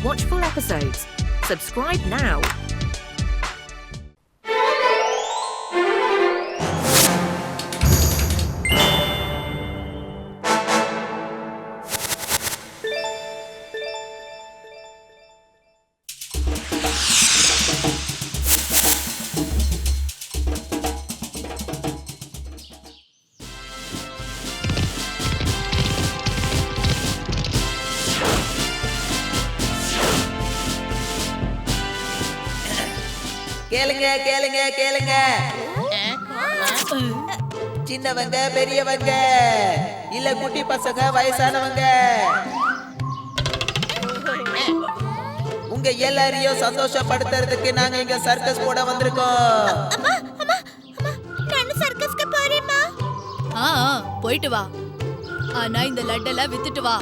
Watch full episodes. Subscribe now. கேளுங்க கேளுங்க கேளுங்க, சின்னவங்க பெரியவங்க இல்ல குட்டி பசங்க வயசானவங்க, உங்க எல்லாரையும் சந்தோஷப்படுத்துறதுக்கு நாங்க இங்க சர்க்கஸ் போட வந்திருக்கோம். போயிட்டு வா. ஆனா இந்த லட்டெல்லாம் வித்துட்டு வா.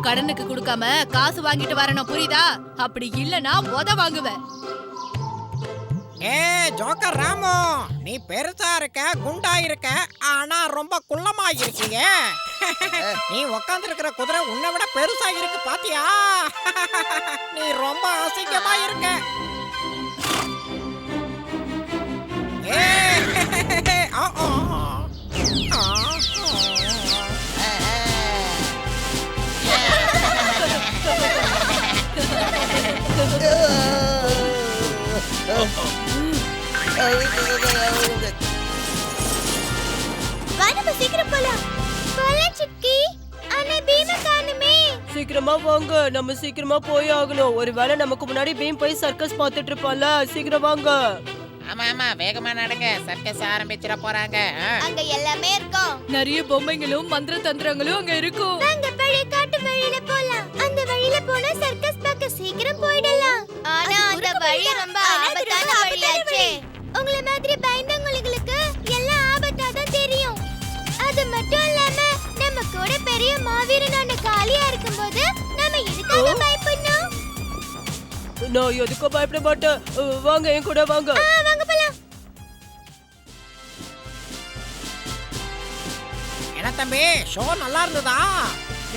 கடனுக்கு கொடுக்காம காசு வாங்கிட்டு வரணும், புரியுதா? அப்படி இல்லனா உத வாங்குவேன். ஜோக்கர் ராமு, நீ பெருசா இருக்க, குண்டா இருக்க, ஆனா ரொம்ப குள்ளமா இருக்கீங்க. நீ உக்காந்து இருக்கிற குதிரை உன்னை விட பெருசா இருக்கு, பாத்தியா? நீ ரொம்ப அசிங்கமா இருக்க. சீக்கிரமா வாங்க, நம்ம சீக்கிரமா போய் ஆகணும். ஒருவேளை நமக்கு முன்னாடி பீம் போய் சர்க்கஸ் பார்த்துட்டு இருப்பான்ல, சீக்கிரம் வாங்க. ஆமா ஆமா, வேகமா நடங்க, சர்க்கஸ் ஆரம்பிச்சிட போறாங்க. அங்க எல்லாமே இருக்கும். நிறைய பொம்மைகளும் மந்திர தந்திரங்களும் அங்க இருக்கும். நாங்க பழைய காட்டு வழியில போலாம். அந்த வழியில போனா சர்க்கஸ் பார்க்க சீக்கிரம் போயிடலாம். ஆனா அந்த வழி ரொம்ப ஆபத்தான வழியாச்சே. உங்கள மாதிரி பயந்தவங்களுக்கு எல்லாம் ஆபத்தா தான் தெரியும். அது மட்டும் இல்லாம நம்ம கூட பெரிய மாவீரனான காளியா இருக்கும்போது நாம எதுக்காக பயப்படணும்? நான் எதுக்கும் பயப்பட மாட்டேன். வாங்க, என் கூட வாங்க. வாங்க போலாம். என்ன தம்பி, ஷோ நல்லா இருந்ததா?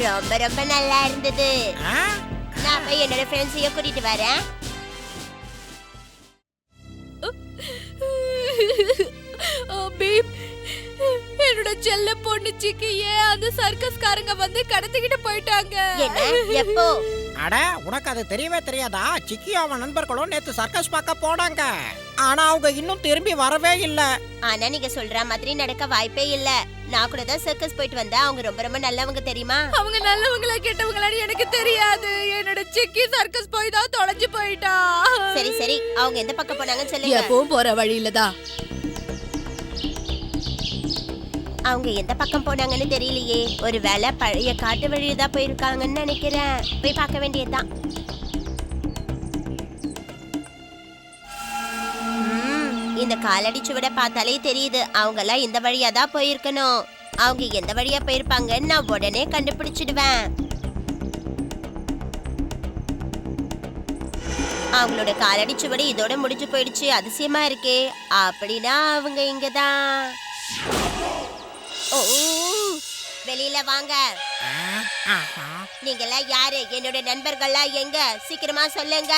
ரொம்ப ரொம்ப நல்லா இருந்தது. நான் போய் என்னோட ஃப்ரெண்ட்ஸையும் கூட்டிட்டு வரேன். பீம், என்னோட செல்ல பொண்ணு சிக்கியே அந்த சர்க்கஸ்காரங்க வந்து கடத்திக்கிட்டு போயிட்டாங்க. என்ன? எப்போ? அட, உனக்கு அது தெரியவே தெரியாதா? சிக்கி அவன் நண்பர்களும் நேத்து சர்க்கஸ் பார்க்க போனாங்க. ஆனா அவங்க இன்னும் திரும்பி வரவே இல்ல. ஆனா நீங்க சொல்ற மாதிரி நடக்க வாய்ப்பே இல்ல. நான் கூட தான் சர்க்கஸ் போயிட்டு வந்தேன். அவங்க ரொம்ப ரொம்ப நல்லவங்க, தெரியுமா? அவங்க நல்லவங்களா கெட்டவங்களான்னு எனக்கு தெரியாது. என்னோட சிக்கி சர்க்கஸ் போய் தான் தொலைஞ்சு போயிட்டா. சரி சரி, அவங்க எந்த பக்கம் போனாங்கன்னு சொல்லுங்க. எப்பவும் போற வழியில தான். அவங்க எந்த பக்கம் போனாங்கன்னு தெரியலையே. ஒருவேளை பழைய காட்டு வழியில தான் போயிருக்காங்கன்னு நினைக்கிறேன். போய் பார்க்க வேண்டியதுதான். இந்த காலடி சுவட பார்த்தாலே தெரியுது அவங்க எல்லாம் இந்த வழியா தான் போயிருக்கணும். அவங்க எந்த வழியா போயிருப்பாங்கன்னு நான் உடனே கண்டுபிடிச்சிடுவேன். அவங்களோட காலடி சுவடு இதோட முடிஞ்சு போயிடுச்சு. அதிசயமா இருக்கே. அப்படின்னா அவங்க இங்கதான். ஓ, வெளியில வாங்க. நீங்கெல்லாம் யாரு? என்னோட நண்பர்கள்லாம் எங்க? சீக்கிரமா சொல்லுங்க.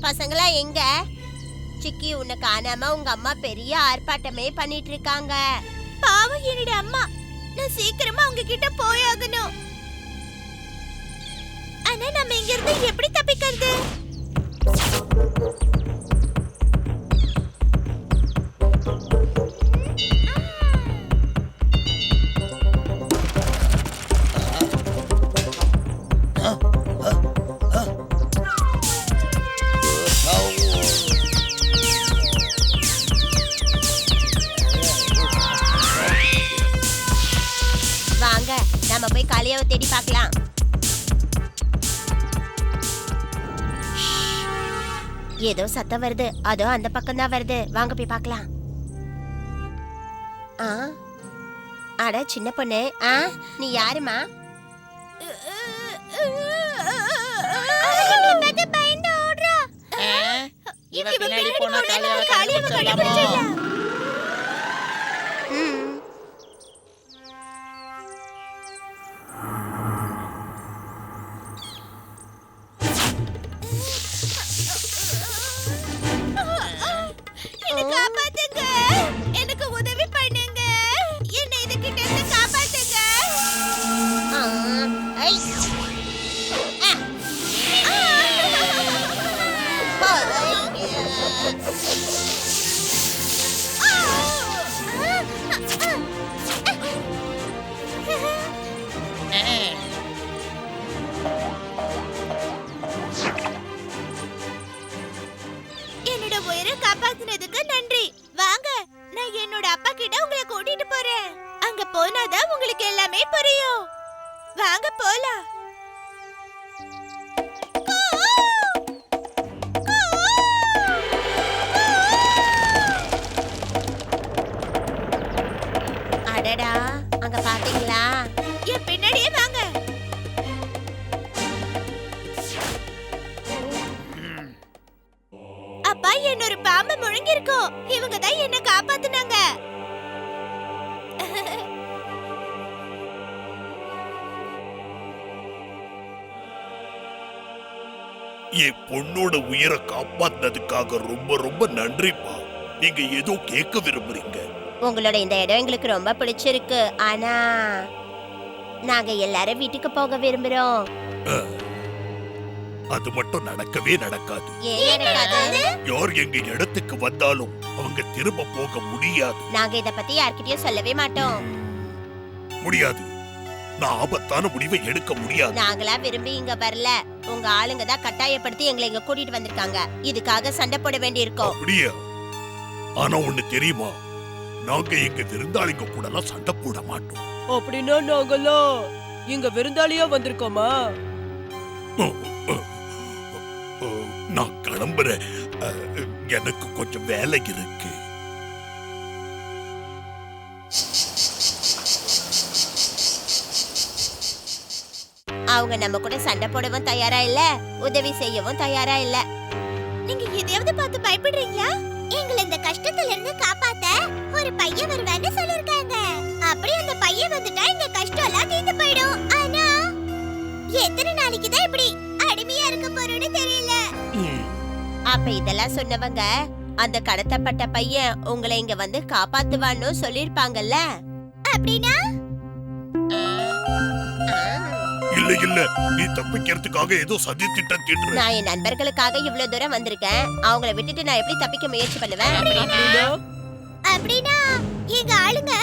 பசங்களா எங்க? சிக்கி, உன்னை காணாம உங்க அம்மா பெரிய ஆர்ப்பாட்டமே பண்ணிட்டு இருக்காங்க. பாவம் என்னோட அம்மா. நான் சீக்கிரமா அவங்க கிட்ட போயாகணும். ஆனா நம்ம இங்க இருந்து எப்படி தப்பிக்கிறது? வாங்க, நம்ம போய் காளியாவை தேடி பார்க்கலாம். ஏதோ சத்தம் வருது. அதோ அந்த பக்கம் தான் வருது. வாங்க போய் பார்க்கலாம். அட சின்ன பொண்ணு, நீ யாருமா? பயந்து ஓடுறா. இவ பின்னாடி போனா காளியாவை கண்டுபிடிச்சிடலாமோ? என்னை காப்பாத்துங்க, எனக்கு உதவி பண்ணுங்க, என்னை இதுகிட்ட இருந்து காப்பாத்துங்க. என்னோட உயிரை காப்பாத்துனதுக்கு நன்றி. வாங்க, நான் என்னோட அப்பா கிட்ட உங்களை கூட்டிட்டு போறேன். அங்க போனாதான் உங்களுக்கு எல்லாமே புரியும். வாங்க போலாம். அடடா, அங்க பாத்தீங்களா? என் பின்னாடியே வாங்க. அப்பா, என்ன ஒரு பாம்பு முழுங்கி இருக்கும். இவங்க தான் என்ன காப்பாத்துனாங்க. என் பொண்ணோட உயிரை காப்பாத்தினதுக்காக ரொம்ப ரொம்ப நன்றிப்பா. நீங்க ஏதோ கேட்க விரும்புறீங்க? உங்களோட இந்த இடம் எங்களுக்கு ரொம்ப பிடிச்சிருக்கு. ஆனா நாங்க எல்லாரும் வீட்டுக்கு போக விரும்புறோம். அது மட்டும் நடக்கவே நடக்காது. ஏன் நடக்காது? யார் எங்க இடத்துக்கு வந்தாலும் அவங்க திரும்ப போக முடியாது. நாங்க இத பத்தி யார்கிட்டயும் சொல்லவே மாட்டோம். முடியாது. நான் ஆபத்தான முடிவை எடுக்க முடியாது. நாங்களா விரும்பி இங்க வரல. உங்க ஆளுங்க தான் கட்டாயப்படுத்தி எங்களை இங்க கூட்டிட்டு வந்திருக்காங்க. இதுக்காக சண்டை போட வேண்டியிருக்கோம். அப்படியா? ஆனா ஒண்ணு தெரியுமா, நாங்க எங்க விருந்தாளிங்க கூட எல்லாம் சண்டை போட மாட்டோம். அப்படின்னா நாங்கெல்லாம் இங்க விருந்தாளியா வந்திருக்கோமா? நான் கிளம்புறேன். எனக்கு கொஞ்சம் வேலை இருக்கு. அவங்க நம்ம கூட சண்டை போடவும் தயாரா இல்ல, உதவி செய்யவும் தயாரா இல்ல. நீங்க எதையாவது பார்த்து பயப்படுறீங்களா? எங்களை இந்த கஷ்டத்துல இருந்து காப்பாத்த ஒரு பையன் வருவான்னு சொல்லிருக்காங்க. அப்படி அந்த பையன் வந்துட்டா இந்த கஷ்டம் எல்லாம் தீர்ந்து போயிடும். ஆனா எத்தனை நாளைக்கு தான் இப்படி அடிமையா இருக்க போறோம்னு தெரியல. அப்ப இதெல்லாம் சொன்னவங்க அந்த கடத்தப்பட்ட பையன் உங்களை இங்க வந்து காப்பாத்துவான்னு சொல்லிருப்பாங்கல்ல. அப்படின்னா இல்ல இல்ல, நீ தப்பிக்கிறதுக்காக ஏதோ சதி திட்டம் தீட்டுற. நான் என் நண்பர்களுக்காக இவ்வளவு தூரம் வந்திருக்கேன். அவங்கள விட்டுட்டு நான் எப்படி தப்பிக்க முயற்சி பண்ணுவேன்? அப்படின்னா எங்க ஆளுங்க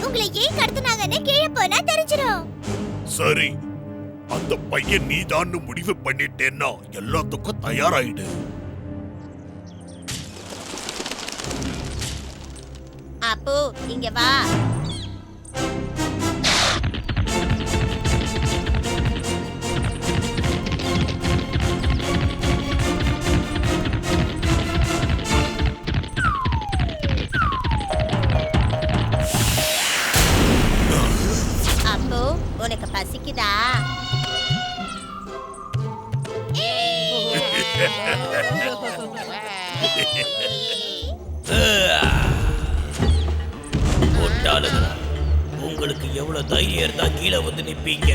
உங்களை ஏன் கடத்துனாங்கன்னு கீழே போனா தெரிஞ்சிரும். சரி, அந்த பையன் நீதான்னு முடிவு பண்ணிட்டேன்னா எல்லாத்துக்கும் தயாராயிடு. அப்போ இங்க வா. அப்போ உனக்கு பசிக்குதா? உங்களுக்கு எவ்வளவு தைரியம் இருந்தா கீழே வந்து நிப்பீங்க?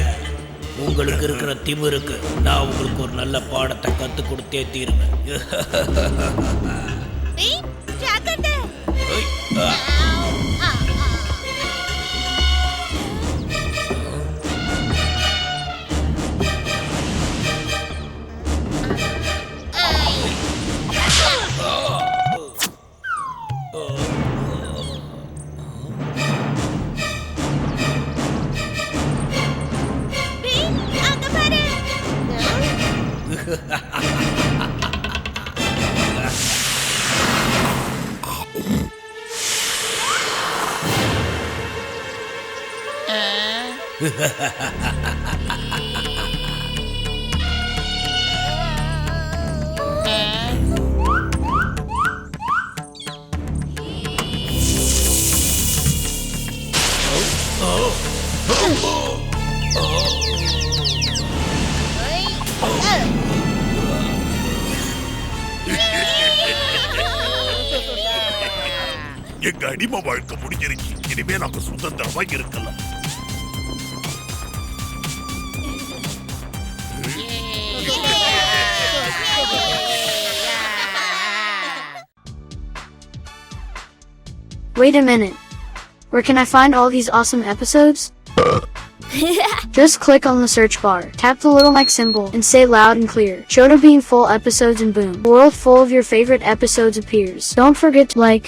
உங்களுக்கு இருக்கிற திமிருக்கு நான் உங்களுக்கு ஒரு நல்ல பாடத்தை கத்து கொடுத்தே தீருவேன். எங்க அடிமை வாழ்க்கை முடிஞ்சிருச்சு. இனிமே நாங்க சுதந்திரமா இருக்கலாம். Wait a minute. Where can I find all these awesome episodes? Just click on the search bar, tap the little mic symbol, and say loud and clear, Shoto Bean full episodes, and boom, a world full of your favorite episodes appears. Don't forget to like,